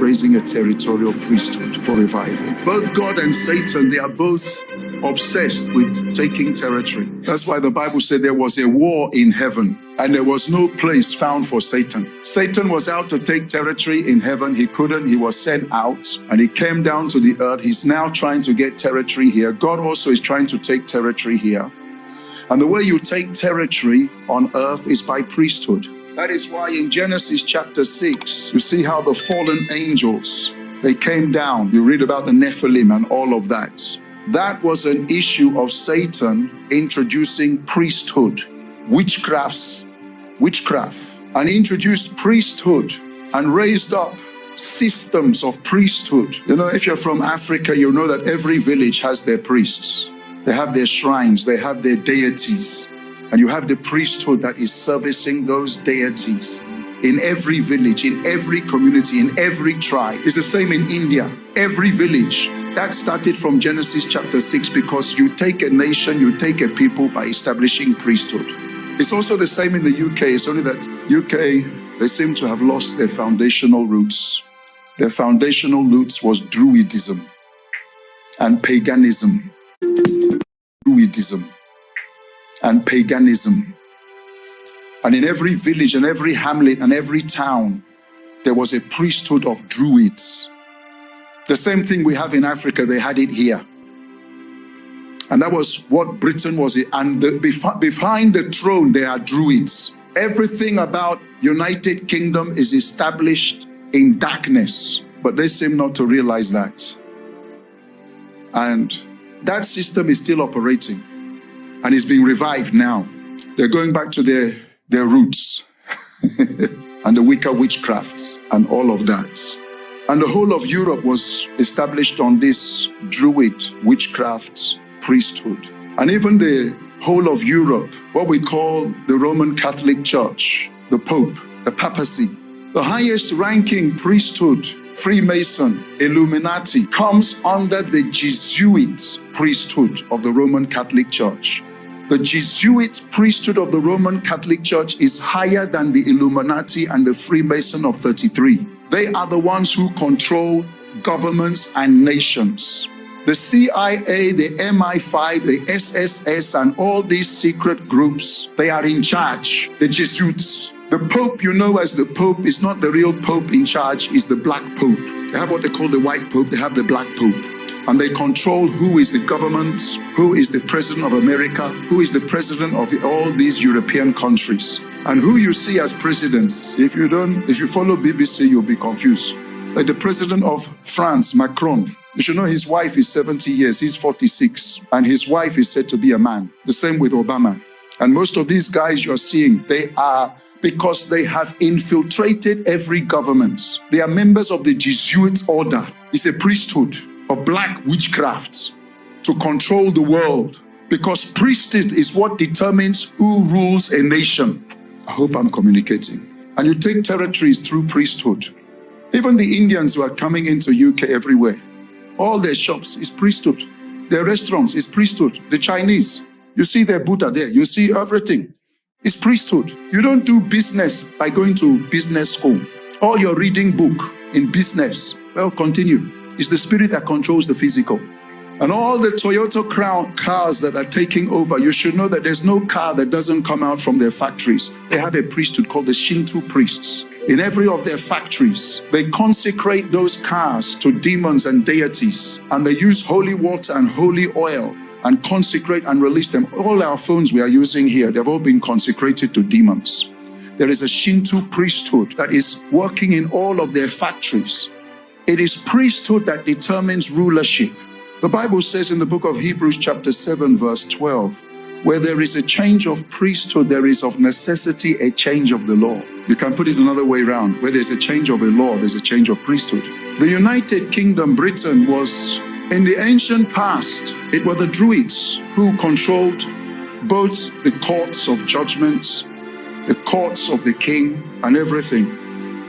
raising a territorial priesthood for revival. Both God and Satan, they are both obsessed with taking territory. That's why the Bible said there was a war in heaven and there was no place found for Satan. Satan was out to take territory in heaven. He couldn't. He was sent out and he came down to the earth. He's now trying to get territory here. God also is trying to take territory here. And the way you take territory on earth is by priesthood. That is why in Genesis chapter 6, you see how the fallen angels, they came down. You read about the Nephilim and all of that. That was an issue of Satan introducing priesthood, witchcraft, and introduced priesthood and raised up systems of priesthood. You know, if you're from Africa, you know that every village has their priests. They have their shrines, they have their deities, and you have the priesthood that is servicing those deities in every village, in every community, in every tribe. It's the same in India, every village. That started from Genesis chapter 6 because you take a nation, you take a people by establishing priesthood. It's also the same in the UK. It's only that UK, they seem to have lost their foundational roots. Their foundational roots was Druidism and paganism. Druidism and paganism. And in every village and every hamlet and every town, there was a priesthood of Druids. The same thing we have in Africa, they had it here. And that was what Britain was. And behind the throne, there are Druids. Everything about United Kingdom is established in darkness, but they seem not to realize that. And that system is still operating and is being revived now. They're going back to their roots and the Wicca witchcrafts and all of that. And the whole of Europe was established on this Druid witchcraft priesthood. And even the whole of Europe, what we call the Roman Catholic Church, the Pope, the papacy, the highest ranking priesthood, Freemason, Illuminati, comes under the Jesuit priesthood of the Roman Catholic Church. The Jesuit priesthood of the Roman Catholic Church is higher than the Illuminati and the Freemason of 33. They are the ones who control governments and nations. The CIA, the MI5, the SSS, and all these secret groups, they are in charge, the Jesuits. The Pope, you know as the Pope, is not the real Pope in charge, is the Black Pope. They have what they call the White Pope, they have the Black Pope. And they control who is the government, who is the President of America, who is the President of all these European countries. And who you see as presidents, if you follow BBC, you'll be confused. Like the President of France, Macron, you should know his wife is 70 years, he's 46, and his wife is said to be a man. The same with Obama. And most of these guys you're seeing, they are, because they have infiltrated every government. They are members of the Jesuit order. It's a priesthood of black witchcrafts to control the world, because priesthood is what determines who rules a nation. I hope I'm communicating. And you take territories through priesthood. Even the Indians who are coming into UK everywhere, all their shops is priesthood. Their restaurants is priesthood. The Chinese, you see their Buddha there, you see everything. It's priesthood. You don't do business by going to business school. All your reading book in business, well, continue. It's the spirit that controls the physical. And all the Toyota Crown cars that are taking over, you should know that there's no car that doesn't come out from their factories. They have a priesthood called the Shinto priests. In every of their factories, they consecrate those cars to demons and deities, and they use holy water and holy oil and consecrate and release them. All our phones we are using here, they've all been consecrated to demons. There is a Shinto priesthood that is working in all of their factories. It is priesthood that determines rulership. The Bible says in the book of Hebrews chapter 7 verse 12, where there is a change of priesthood, there is of necessity a change of the law. You can put it another way around. Where there's a change of a law, there's a change of priesthood. The United Kingdom, Britain, was in the ancient past, it were the Druids who controlled both the courts of judgments, the courts of the king, and everything.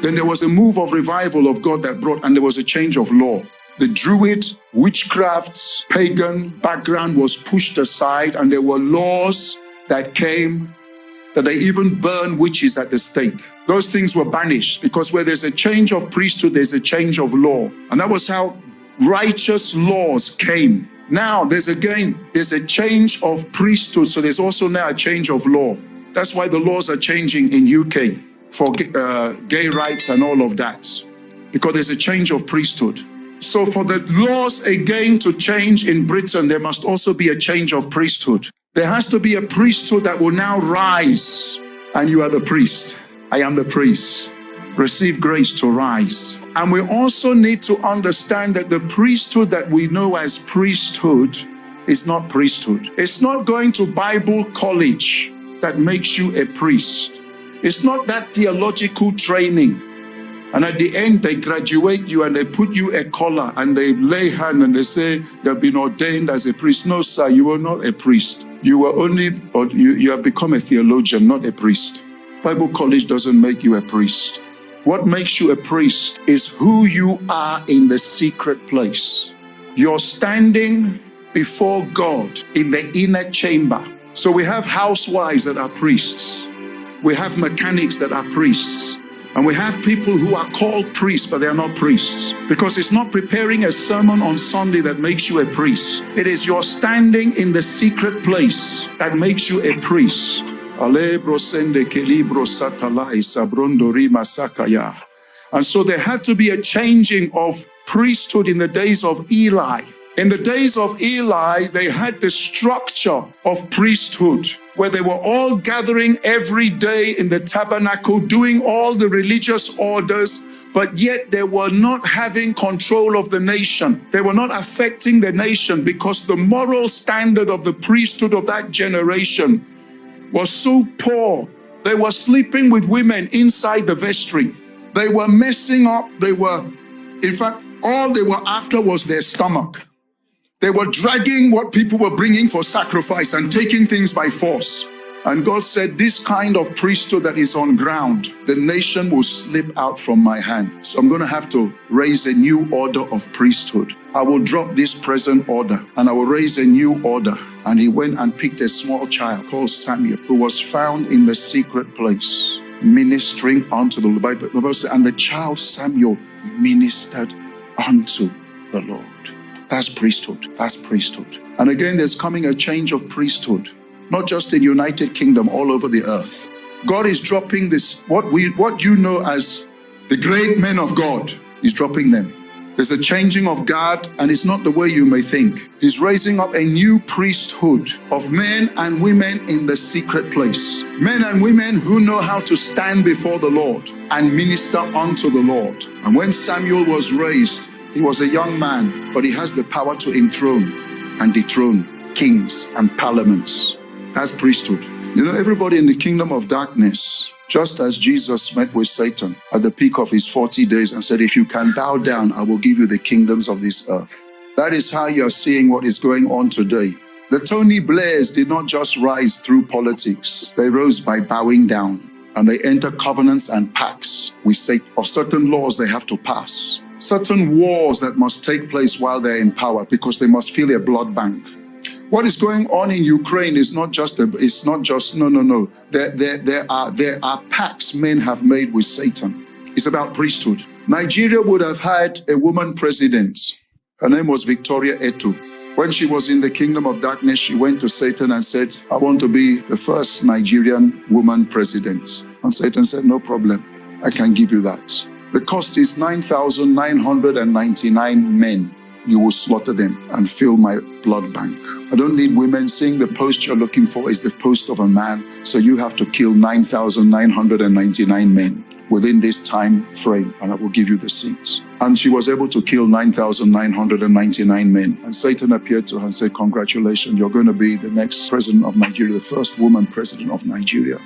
Then there was a move of revival of God that brought, and there was a change of law. The Druid, witchcraft, pagan background was pushed aside, and there were laws that came that they even burn witches at the stake. Those things were banished because where there's a change of priesthood, there's a change of law. And that was how righteous laws came. Now there's a change of priesthood, so there's also now a change of law. That's why the laws are changing in UK for gay rights and all of that, because there's a change of priesthood. So for the laws again to change in Britain, there must also be a change of priesthood. There has to be a priesthood that will now rise, and you are the priest. I am the priest. Receive grace to rise. And we also need to understand that the priesthood that we know as priesthood is not priesthood. It's not going to Bible college that makes you a priest. It's not that theological training. And at the end, they graduate you and they put you a collar and they lay hand and they say, you've been ordained as a priest. No, sir, you are not a priest. You have become a theologian, not a priest. Bible college doesn't make you a priest. What makes you a priest is who you are in the secret place. You're standing before God in the inner chamber. So we have housewives that are priests. We have mechanics that are priests. And we have people who are called priests, but they are not priests. Because it's not preparing a sermon on Sunday that makes you a priest. It is your standing in the secret place that makes you a priest. And so there had to be a changing of priesthood in the days of Eli. In the days of Eli, they had the structure of priesthood, where they were all gathering every day in the tabernacle, doing all the religious orders, but yet they were not having control of the nation. They were not affecting the nation because the moral standard of the priesthood of that generation was so poor. They were sleeping with women inside the vestry. They were messing up. In fact, all they were after was their stomach. They were dragging what people were bringing for sacrifice and taking things by force. And God said, this kind of priesthood that is on ground, the nation will slip out from my hand. So I'm going to have to raise a new order of priesthood. I will drop this present order and I will raise a new order. And he went and picked a small child called Samuel, who was found in the secret place, ministering unto the Lord. The Bible said, and the child Samuel ministered unto the Lord. That's priesthood. That's priesthood. And again, there's coming a change of priesthood, not just in the United Kingdom, all over the earth. God is dropping this, what you know as the great men of God, he's dropping them. There's a changing of guard, and it's not the way you may think. He's raising up a new priesthood of men and women in the secret place. Men and women who know how to stand before the Lord and minister unto the Lord. And when Samuel was raised, he was a young man, but he has the power to enthrone and dethrone kings and parliaments. That's priesthood. You know, everybody in the kingdom of darkness, just as Jesus met with Satan at the peak of his 40 days and said, if you can bow down, I will give you the kingdoms of this earth. That is how you're seeing what is going on today. The Tony Blairs did not just rise through politics. They rose by bowing down, and they enter covenants and pacts with Satan of certain laws they have to pass. Certain wars that must take place while they're in power because they must fill a blood bank. What is going on in Ukraine is not just no. There are pacts men have made with Satan. It's about priesthood. Nigeria would have had a woman president. Her name was Victoria Etu. When she was in the kingdom of darkness, she went to Satan and said, I want to be the first Nigerian woman president. And Satan said, no problem. I can give you that. The cost is 9,999 men. You will slaughter them and fill my blood bank. I don't need women saying the post you're looking for is the post of a man. So you have to kill 9,999 men within this time frame, and I will give you the seats. And she was able to kill 9,999 men. And Satan appeared to her and said, congratulations, you're going to be the next president of Nigeria, the first woman president of Nigeria.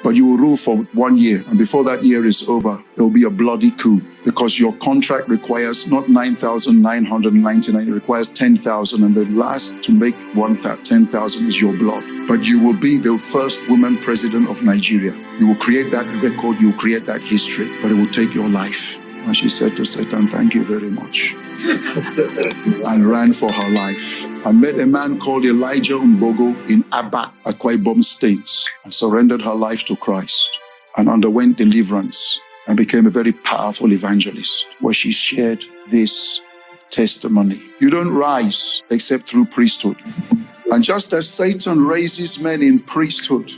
But you will rule for 1 year, and before that year is over, there will be a bloody coup, because your contract requires not 9,999, it requires 10,000, and the last to make 10,000 is your blood. But you will be the first woman president of Nigeria. You will create that record, you will create that history, but it will take your life. And she said to Satan, thank you very much. And ran for her life. And met a man called Elijah Mbogo in Aba, Akwa Ibom State, and surrendered her life to Christ and underwent deliverance and became a very powerful evangelist, where she shared this testimony. You don't rise except through priesthood. And just as Satan raises men in priesthood,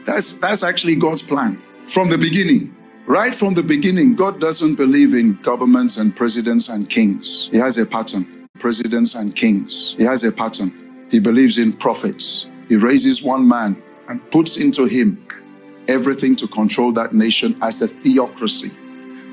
that's actually God's plan from the beginning. Right from the beginning, God doesn't believe in governments and presidents and kings. He has a pattern. Presidents and kings. He has a pattern. He believes in prophets. He raises one man and puts into him everything to control that nation as a theocracy.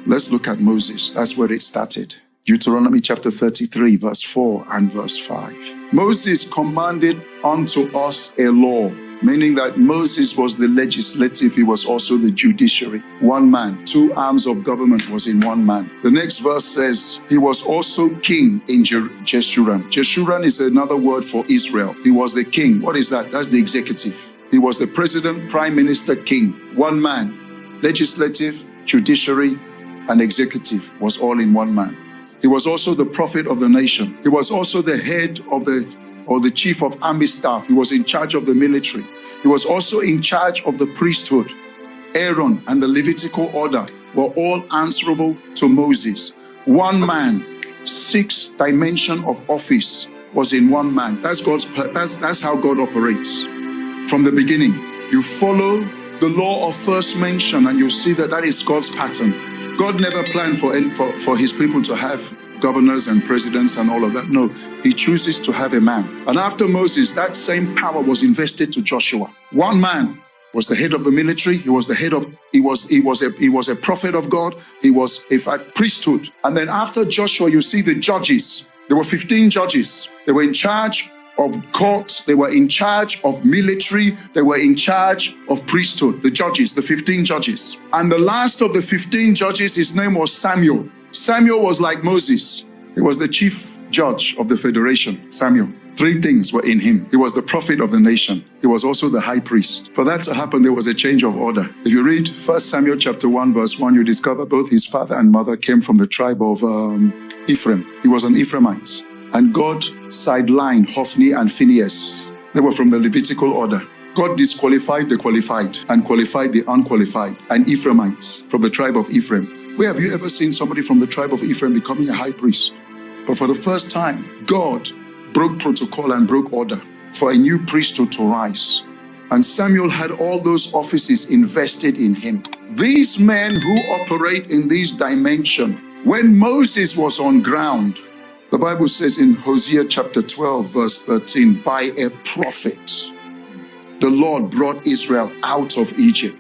Let's look at Moses. That's where it started. Deuteronomy chapter 33, verse 4 and verse 5. Moses commanded unto us a law, meaning that Moses was the legislative, he was also the judiciary. One man, two arms of government was in one man. The next verse says, he was also king in Jeshurun. Jeshurun is another word for Israel. He was the king. What is that? That's the executive. He was the president, prime minister, king. One man. Legislative, judiciary, and executive was all in one man. He was also the prophet of the nation. He was also the head of the chief of army staff. He was in charge of the military. He was also in charge of the priesthood. Aaron and the Levitical order were all answerable to Moses. One man, 6 dimension of office was in one man. That's how God operates. From the beginning, you follow the law of first mention and you see that is God's pattern. God never planned for his people to have governors and presidents and all of that. No, he chooses to have a man. And after Moses, that same power was invested to Joshua. One man was the head of the military. He was the head of, he was a prophet of God. He was in fact priesthood. And then after Joshua, you see the judges. There were 15 judges. They were in charge of courts, they were in charge of military, they were in charge of priesthood, the judges, the 15 judges. And the last of the 15 judges, his name was Samuel. Samuel was like Moses. He was the chief judge of the federation, Samuel. 3 things were in him. He was the prophet of the nation. He was also the high priest. For that to happen, there was a change of order. If you read 1 Samuel chapter 1, verse 1, you discover both his father and mother came from the tribe of Ephraim. He was an Ephraimite. And God sidelined Hophni and Phinehas. They were from the Levitical order. God disqualified the qualified and qualified the unqualified and Ephraimites from the tribe of Ephraim. Where have you ever seen somebody from the tribe of Ephraim becoming a high priest? But for the first time, God broke protocol and broke order for a new priesthood to rise. And Samuel had all those offices invested in him. These men who operate in this dimension, when Moses was on ground, the Bible says in Hosea chapter 12, verse 13, by a prophet, the Lord brought Israel out of Egypt.